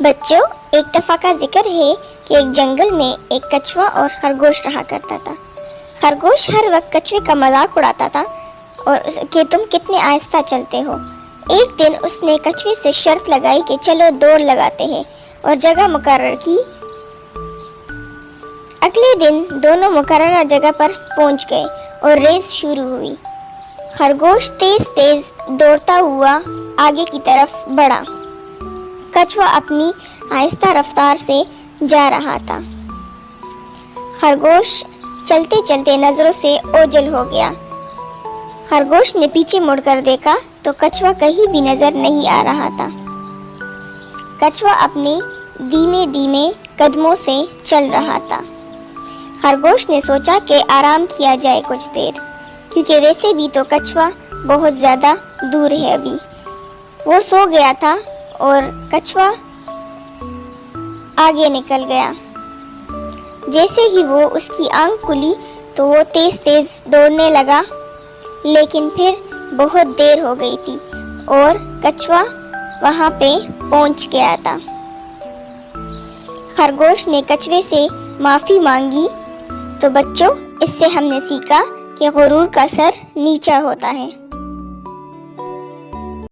بچوں، ایک دفعہ کا ذکر ہے کہ ایک جنگل میں ایک کچھوا اور خرگوش رہا کرتا تھا۔ خرگوش ہر وقت کچھوے کا مذاق اڑاتا تھا اور کہ تم کتنے آہستہ چلتے ہو۔ ایک دن اس نے کچھوے سے شرط لگائی کہ چلو دوڑ لگاتے ہیں، اور جگہ مقرر کی۔ اگلے دن دونوں مقررہ جگہ پر پہنچ گئے اور ریس شروع ہوئی۔ خرگوش تیز تیز دوڑتا ہوا آگے کی طرف بڑھا۔ کچھوا اپنی آہستہ رفتار سے جا رہا تھا۔ خرگوش چلتے چلتے نظروں سے اوجھل ہو گیا۔ خرگوش نے پیچھے مڑ کر دیکھا تو کچھوا کہیں بھی نظر نہیں آ رہا تھا۔ کچھوا اپنے دھیمے دھیمے قدموں سے چل رہا تھا۔ خرگوش نے سوچا کہ آرام کیا جائے کچھ دیر، کیونکہ ویسے بھی تو کچھوا بہت زیادہ دور ہے ابھی۔ وہ سو گیا تھا اور کچھوا آگے نکل گیا۔ جیسے ہی وہ اس کی آنکھ کھلی تو وہ تیز تیز دوڑنے لگا، لیکن پھر بہت دیر ہو گئی تھی اور کچھوا وہاں پہ پہنچ گیا تھا۔ خرگوش نے کچھوے سے معافی مانگی۔ تو بچوں، اس سے ہم نے سیکھا کہ غرور کا سر نیچا ہوتا ہے۔